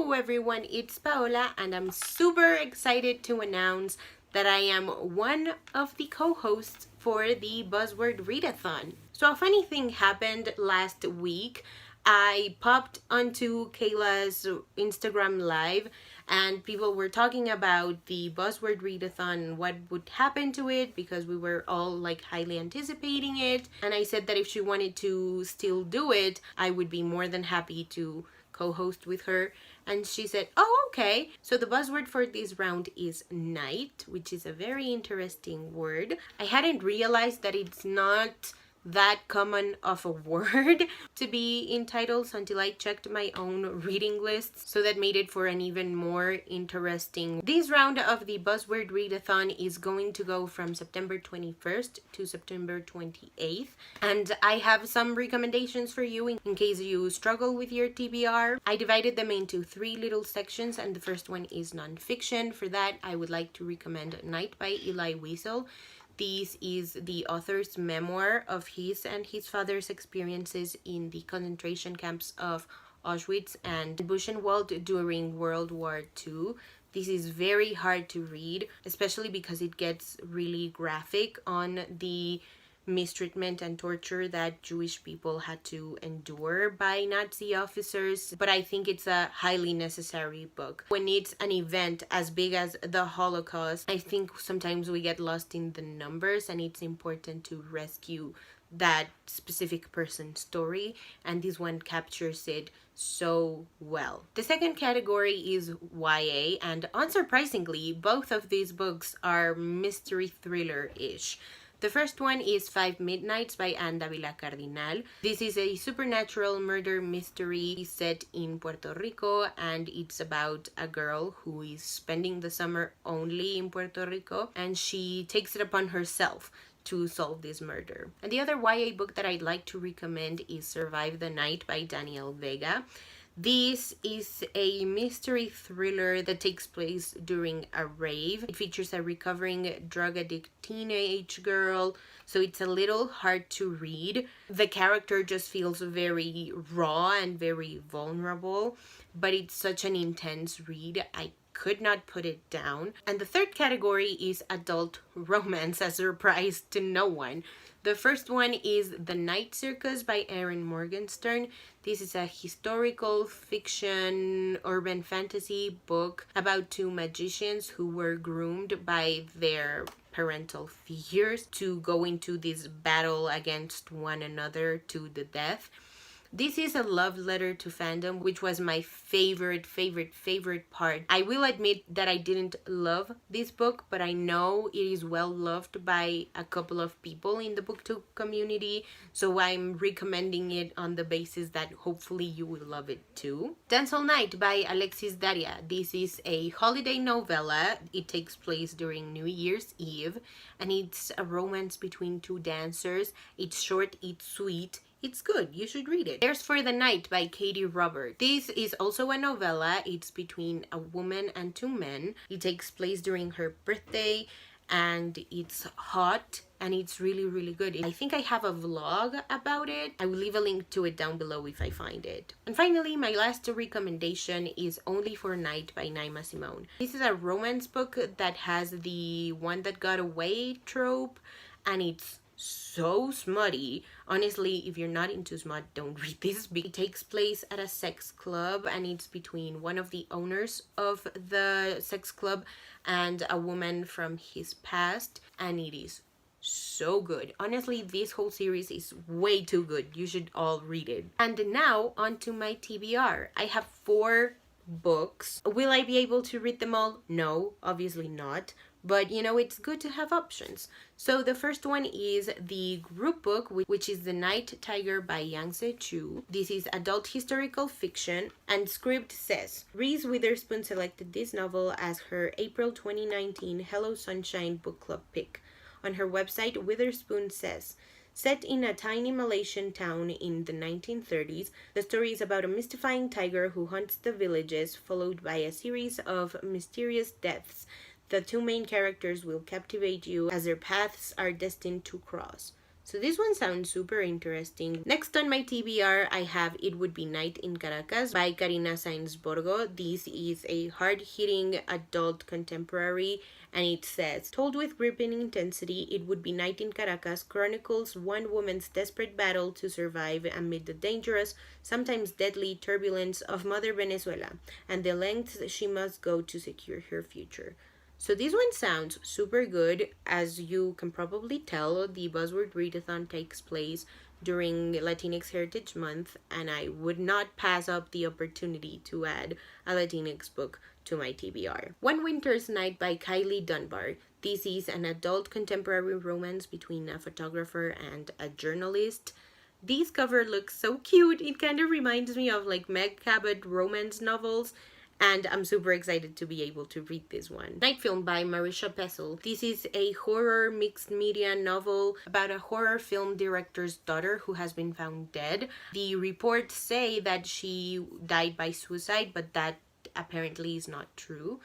Hello everyone, it's Paola and I'm super excited to announce that I am one of the co-hosts for the Buzzwordathon. So a funny thing happened last week. I popped onto Kayla's Instagram live and people were talking about the Buzzword Readathon and what would happen to it because we were all like highly anticipating it. And I said that if she wanted to still do it, I would be more than happy to co-host with her, and she said, oh, okay. So the buzzword for this round is night, which is a very interesting word. I hadn't realized that it's not that common of a word to be in titles until I checked my own reading lists, so that made it for an even more interesting. This round of the Buzzword Readathon is going to go from September 21st to September 28th, and I have some recommendations for you in case you struggle with your TBR. I divided them into 3 little sections, and the first one is nonfiction. For that, I would like to recommend Night by Eli Wiesel. This is the author's memoir of his and his father's experiences in the concentration camps of Auschwitz and Buchenwald during World War II. This is very hard to read, especially because it gets really graphic on the mistreatment and torture that Jewish people had to endure by Nazi officers, but I think it's a highly necessary book. When it's an event as big as the Holocaust, I think sometimes we get lost in the numbers and it's important to rescue that specific person's story, and this one captures it so well. The second category is YA, and unsurprisingly, both of these books are mystery thriller-ish. The first one is 5 Midnights by Andabila Cardinal. This is a supernatural murder mystery set in Puerto Rico, and it's about a girl who is spending the summer only in Puerto Rico, and she takes it upon herself to solve this murder. And the other YA book that I'd like to recommend is Survive the Night by Daniel Vega. This is a mystery thriller that takes place during a rave. It features a recovering drug addict teenage girl, so it's a little hard to read. The character just feels very raw and very vulnerable, but it's such an intense read. I could not put it down. And the third category is adult romance, a surprise to no one. The first one is The Night Circus by Erin Morgenstern. This is a historical fiction urban fantasy book about 2 magicians who were groomed by their parental figures to go into this battle against one another to the death. This is a love letter to fandom, which was my favorite part. I will admit that I didn't love this book, but I know it is well loved by a couple of people in the booktube community, so I'm recommending it on the basis that hopefully you will love it too. Stencil Night by Alexis Daria. This is a holiday novella. It takes place during New Year's Eve, and it's a romance between 2 dancers. It's short, it's sweet. It's good. You should read it. There's For the Night by Katie Robert. This is also a novella. It's between a woman and 2 men. It takes place during her birthday, and it's hot, and it's really good. I think I have a vlog about it. I will leave a link to it down below if I find it. And finally, my last recommendation is Only for Night by Naima Simone. This is a romance book that has the one that got away trope, and it's so smutty. Honestly, if you're not into smut, don't read this. It takes place at a sex club, and it's between one of the owners of the sex club and a woman from his past, and it is so good. Honestly, this whole series is way too good. You should all read it. And now on to my TBR. I have 4 books. Will I be able to read them all? No, obviously not. But you know, it's good to have options. So the first one is the group book, which is The Night Tiger by Yangtze Chu. This is adult historical fiction, and Script says Reese Witherspoon selected this novel as her April 2019 Hello Sunshine book club pick. On her website, Witherspoon says, set in a tiny Malaysian town in the 1930s, the story is about a mystifying tiger who hunts the villages, followed by a series of mysterious deaths. The 2 main characters will captivate you as their paths are destined to cross. So this one sounds super interesting. Next on my TBR, I have It Would Be Night in Caracas by Karina Sainzborgo. This is a hard-hitting adult contemporary, and it says, told with gripping intensity, It Would Be Night in Caracas chronicles one woman's desperate battle to survive amid the dangerous, sometimes deadly turbulence of Mother Venezuela, and the lengths she must go to secure her future. So this one sounds super good. As you can probably tell, the Buzzword Readathon takes place during Latinx Heritage Month, and I would not pass up the opportunity to add a Latinx book to my TBR. One Winter's Night by Kylie Dunbar. This is an adult contemporary romance between a photographer and a journalist. This cover looks so cute. It kind of reminds me of like Meg Cabot romance novels, and I'm super excited to be able to read this one. Night Film by Marisha Pessel. This is a horror mixed media novel about a horror film director's daughter who has been found dead. The reports say that she died by suicide, but that apparently is not true.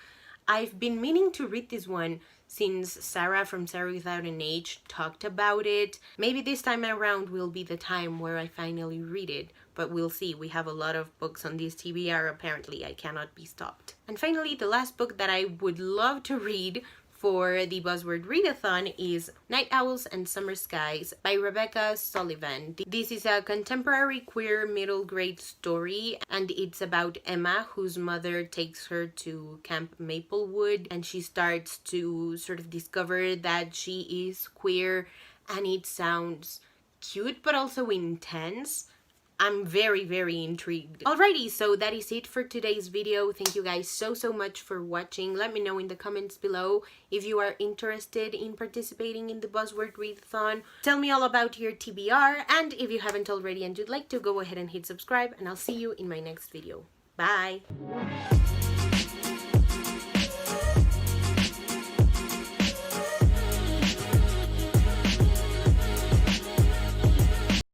I've been meaning to read this one since Sarah from Sarah Without an Age talked about it. Maybe this time around will be the time where I finally read it, but we'll see. We have a lot of books on this TBR, apparently. I cannot be stopped. And finally, the last book that I would love to read for the Buzzword Readathon is Night Owls and Summer Skies by Rebecca Sullivan. This is a contemporary queer middle grade story, and it's about Emma, whose mother takes her to Camp Maplewood, and she starts to sort of discover that she is queer, and it sounds cute but also intense. I'm very, very intrigued. Alrighty, so that is it for today's video. Thank you guys so much for watching. Let me know in the comments below if you are interested in participating in the Buzzword Readathon. Tell me all about your TBR, and if you haven't already and you'd like to, go ahead and hit subscribe, and I'll see you in my next video. Bye!